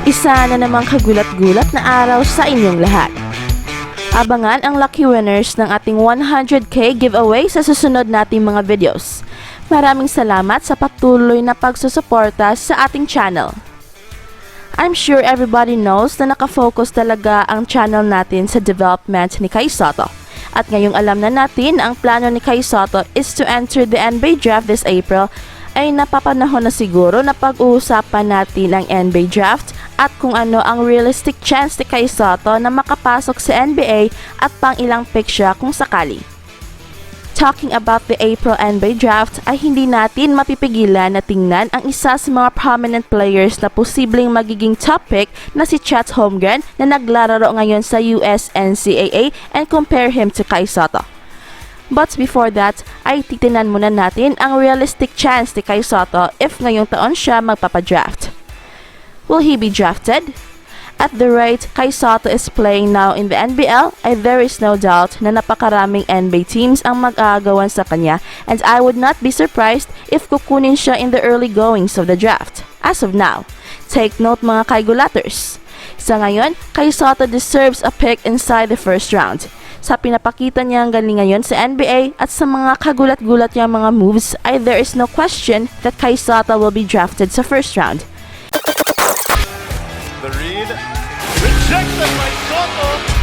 Isa na namang kagulat-gulat na araw sa inyong lahat. Abangan ang lucky winners ng ating 100k giveaway sa susunod nating mga videos. Maraming salamat sa patuloy na pagsusuporta sa ating channel. I'm sure everybody knows na nakafocus talaga ang channel natin sa development ni Kai Sotto. At ngayong alam na natin ang plano ni Kai Sotto is to enter the NBA draft this April, ay napapanahon na siguro na pag-uusapan natin ang NBA draft at kung ano ang realistic chance ni Kai Sotto na makapasok sa NBA at pang ilang pick siya kung sakali. Talking about the April NBA draft ay hindi natin mapipigilan na tingnan ang isa sa mga prominent players na posibleng magiging top pick na si Chet Holmgren na naglalaro ngayon sa US NCAA and compare him to Kai Sotto. But before that, ay titinan muna natin ang realistic chance ni Kai Sotto if ngayong taon siya magpapadraft. Will he be drafted? At the rate Kai Sotto is playing now in the NBL, ay there is no doubt na napakaraming NBA teams ang mag-aagawan sa kanya, and I would not be surprised if kukunin siya in the early goings of the draft. As of now, take note mga Kaigulaters. Sa ngayon, Kai Sotto deserves a pick inside the first round. Sa pinapakita niyang galing ngayon sa NBA at sa mga kagulat-gulat niyang mga moves, ay there is no question that Kai Sotto will be drafted sa first round. The read, rejected by Sotto.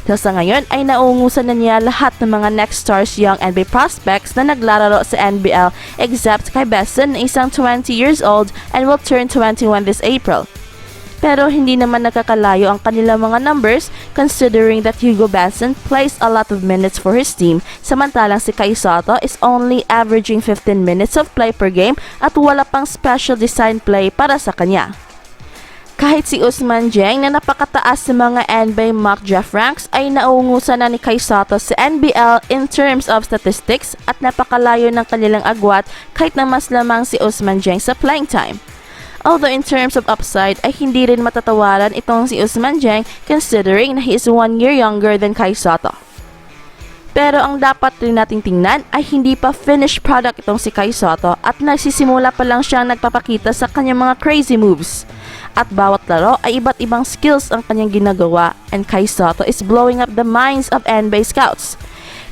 So sa ngayon ay naungusan na niya lahat ng mga next stars young NBA prospects na naglalaro sa NBL except kay Besson na isang 20 years old and will turn 21 this April. Pero hindi naman nakakalayo ang kanilang mga numbers considering that Hugo Besson plays a lot of minutes for his team, samantalang si Kai Sotto is only averaging 15 minutes of play per game at wala pang special design play para sa kanya. Kahit si Ousmane Dieng na napakataas sa mga NBA mock draft ranks ay naungusan na ni Kai Sotto sa NBL in terms of statistics at napakalayo ng kanilang agwat kahit na mas lamang si Ousmane Dieng sa playing time. Although in terms of upside ay hindi rin matatawaran itong si Ousmane Dieng considering na he is 1 year younger than Kai Sotto. Pero ang dapat rin nating tingnan ay hindi pa finished product itong si Kai Sotto at nagsisimula pa lang siyang nagpapakita sa kanyang mga crazy moves. At bawat laro ay iba't ibang skills ang kanyang ginagawa, and Kai Sotto is blowing up the minds of NBA scouts.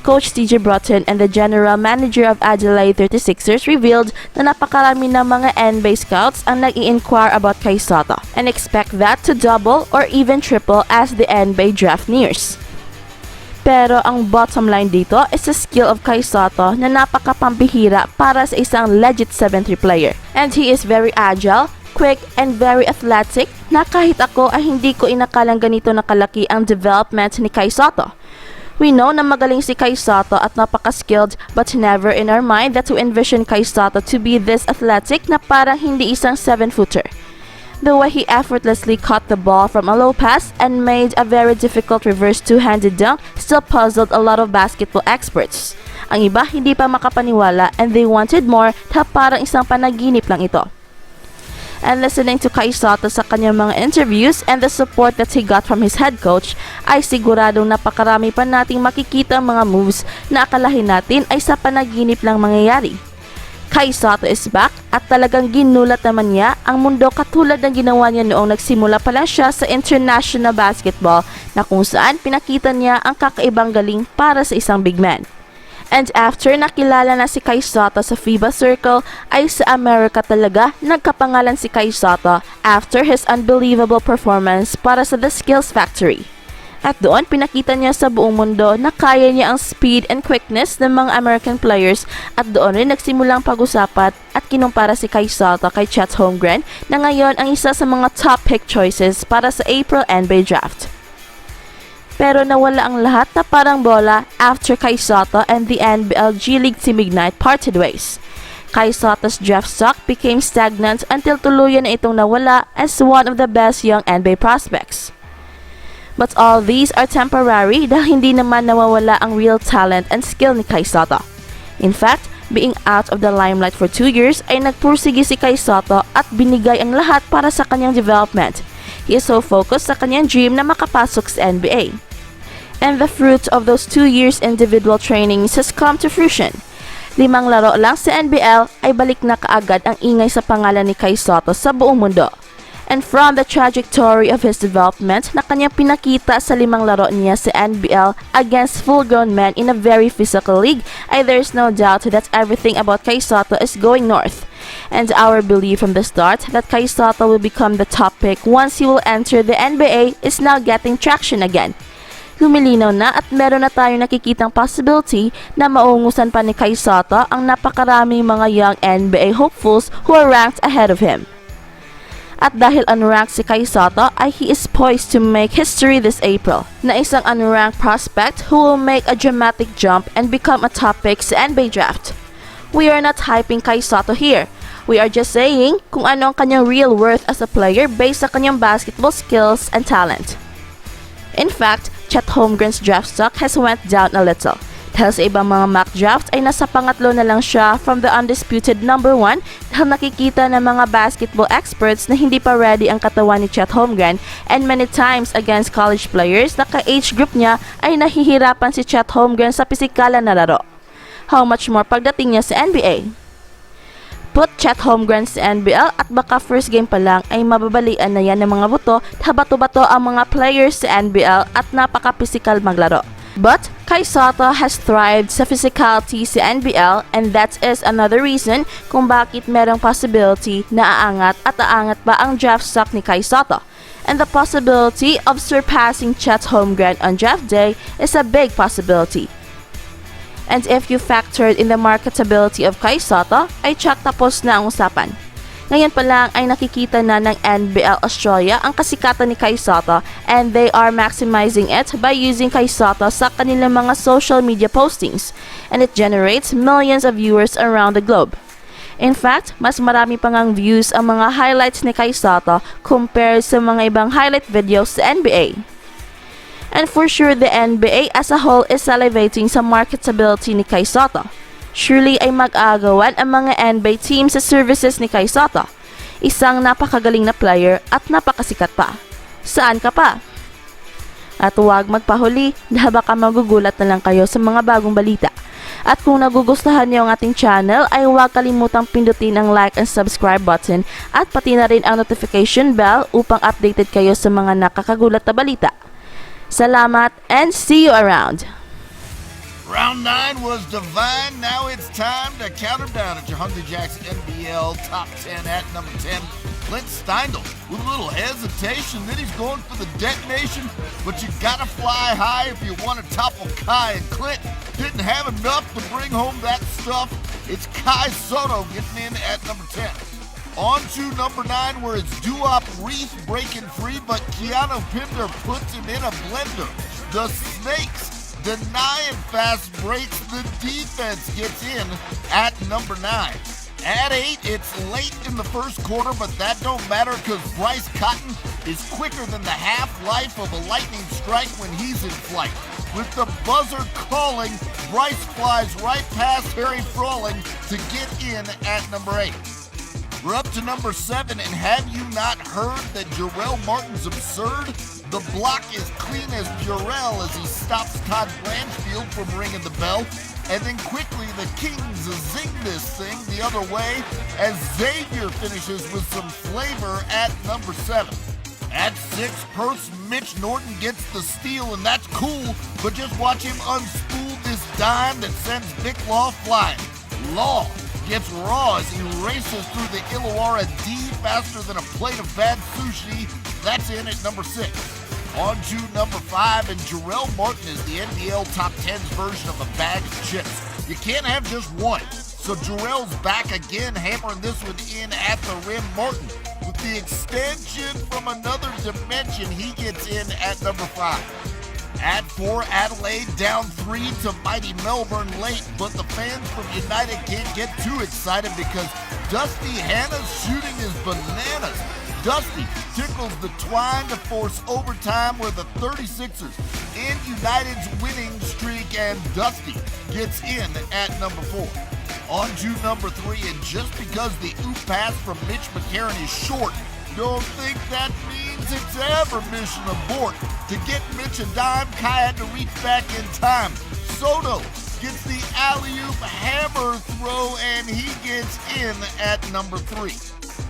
Coach TJ Broughton and the general manager of Adelaide 36ers revealed na napakarami ng mga NBA scouts ang nag-i-inquire about Kai Sotto and expect that to double or even triple as the NBA draft nears. Pero ang bottom line dito is the skill of Kai Sotto na napakapambihira para sa isang legit 7-3 player. And he is very agile, quick, and very athletic na kahit ako ay hindi ko inakalang ganito na kalaki ang development ni Kai Sotto. We know na magaling si Kai Sotto at napaka-skilled, but never in our mind that to envision Kai Sotto to be this athletic na parang hindi isang 7-footer. The way he effortlessly caught the ball from a low pass and made a very difficult reverse two-handed dunk still puzzled a lot of basketball experts. Ang iba hindi pa makapaniwala and they wanted more na parang isang panaginip lang ito. And listening to Kai Sotto sa kanyang mga interviews and the support that he got from his head coach, ay siguradong napakarami pa nating makikita mga moves na akalahin natin ay sa panaginip lang mangyayari. Kai Sotto is back at talagang ginulat naman niya ang mundo katulad ng ginawa niya noong nagsimula pa lang siya sa international basketball na kung saan pinakita niya ang kakaibang galing para sa isang big man. And after nakilala na si Kai Sotto sa FIBA Circle, ay sa Amerika talaga nagkapangalan si Kai Sotto after his unbelievable performance para sa The Skills Factory. At doon pinakita niya sa buong mundo na kaya niya ang speed and quickness ng mga American players at doon rin nagsimulang pag-usapan at kinumpara si Kai Sotto kay Chet Holmgren na ngayon ang isa sa mga top pick choices para sa April NBA draft. Pero nawala ang lahat na parang bola after Kai Sotto and the NBL G League Team Ignite parted ways. Kai Sotto's draft stock became stagnant until tuluyan na itong nawala as one of the best young NBA prospects. But all these are temporary dahil hindi naman nawawala ang real talent and skill ni Kai Sotto. In fact, being out of the limelight for 2 years ay nagpursige si Kai Sotto at binigay ang lahat para sa kanyang development. He is so focused sa kanyang dream na makapasok sa NBA. And the fruit of those 2 years individual trainings has come to fruition. 5 laro lang sa NBL ay balik na kaagad ang ingay sa pangalan ni Kai Sotto sa buong mundo. And from the trajectory of his development na kanyang pinakita sa 5 laro niya sa NBL against full-grown men in a very physical league, ay there's no doubt that everything about Kai Sotto is going north. And our belief from the start that Kai Sotto will become the top pick once he will enter the NBA is now getting traction again. Lumilinaw na at meron na tayong nakikitang possibility na maungusan pa ni Kai Sotto ang napakaraming mga young NBA hopefuls who are ranked ahead of him. At dahil unranked si Kai Sotto ay he is poised to make history this April na isang unranked prospect who will make a dramatic jump and become a top pick sa NBA draft. We are not hyping Kai Sotto here. We are just saying kung ano ang kanyang real worth as a player based sa kanyang basketball skills and talent. In fact, Chet Holmgren's draft stock has went down a little. Dahil sa ibang mga mock draft ay nasa pangatlo na lang siya from the undisputed number 1 dahil nakikita ng mga basketball experts na hindi pa ready ang katawan ni Chet Holmgren, and many times against college players na ka-age group niya ay nahihirapan si Chet Holmgren sa pisikalan na laro. How much more pagdating niya sa NBA? Put Chet Holmgren sa NBL at baka first game pa lang ay mababalian na yan ng mga buto dahil bato-bato ang mga players sa NBL at napaka-pisikal maglaro. But Kai Sotto has thrived sa physicality sa NBL, and that is another reason kung bakit merong possibility na aangat pa ang draft stock ni Kai Sotto. And the possibility of surpassing Chet Holmgren on draft day is a big possibility. And if you factored in the marketability of Kai Sotto, ay tsak tapos na ang usapan. Ngayon pa lang ay nakikita na ng NBL Australia ang kasikatan ni Kai Sotto, and they are maximizing it by using Kai Sotto sa kanilang mga social media postings, and it generates millions of viewers around the globe. In fact, mas marami pa ngang views ang mga highlights ni Kai Sotto compared sa mga ibang highlight videos sa NBA. And for sure, the NBA as a whole is salivating sa marketability ni Kai Sotto. Surely ay mag-aagawan ang mga NBA team sa services ni Kai Sotto. Isang napakagaling na player at napakasikat pa. Saan ka pa? At huwag magpahuli dahil baka magugulat na lang kayo sa mga bagong balita. At kung nagugustuhan niyo ang ating channel ay huwag kalimutang pindutin ang like and subscribe button at pati na rin ang notification bell upang updated kayo sa mga nakakagulat na balita. Salamat and see you around! Round 9 was divine. Now it's time to count him down at your Hungry Jacks NBL Top 10 at number 10. Clint Steindl with a little hesitation. Then he's going for the detonation. But you gotta fly high if you want to topple Kai. And Clint didn't have enough to bring home that stuff. It's Kai Sotto getting in at number 10. On to number 9 where it's Duop Reese breaking free. But Keanu Pinder puts him in a blender. The Snakes denying fast breaks, the defense gets in at number 9. At 8, it's late in the first quarter, but that don't matter because Bryce Cotton is quicker than the half-life of a lightning strike when he's in flight. With the buzzer calling, Bryce flies right past Harry Froling to get in at number 8. We're up to number 7, and have you not heard that Jarrell Martin's absurd? The block is clean as Jarrell as he stops Todd Blanchfield from ringing the bell. And then quickly the Kings zing this thing the other way as Xavier finishes with some flavor at number 7. At 6, Perth's Mitch Norton gets the steal, and that's cool, but just watch him unspool this dime that sends Vic Law flying. Law gets raw as he races through the Illawarra D faster than a plate of bad sushi. That's in at number 6. On to number 5, and Jarrell Martin is the NBL Top 10's version of a bag of chips. You can't have just one. So Jarrell's back again, hammering this one in at the rim. Martin, with the extension from another dimension, he gets in at number 5. At 4, Adelaide down 3 to mighty Melbourne late, but the fans from United can't get too excited because Dusty Hanna's shooting is bananas. Dusty tickles the twine to force overtime where the 36ers end United's winning streak, and Dusty gets in at number 4. On to number 3, and just because the oop pass from Mitch McCarron is short, don't think that means it's ever mission abort. To get Mitch a dime, Kai had to reach back in time. Soto gets the alley-oop hammer throw, and he gets in at number 3.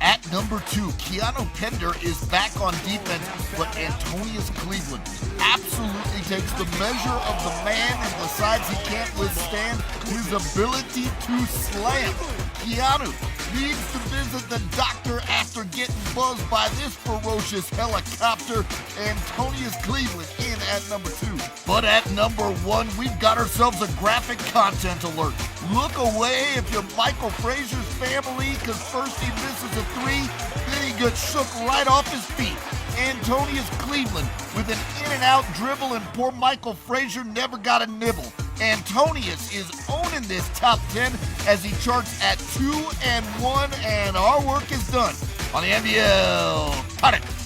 At number 2, Keanu Pender is back on defense, but Antonius Cleveland absolutely takes the measure of the man and decides he can't withstand his ability to slam. Keanu needs to visit the doctor after getting buzzed by this ferocious helicopter. Antonius Cleveland in at number 2. But at number 1, we've got ourselves a graphic content alert. Look away if you're Michael Frazier's family, because first he misses a 3, then he gets shook right off his feet. Antonius Cleveland with an in-and-out dribble, and poor Michael Frazier never got a nibble. Antonius is owning this top 10 as he charts at 2-1, and our work is done on the NBL. Cut it.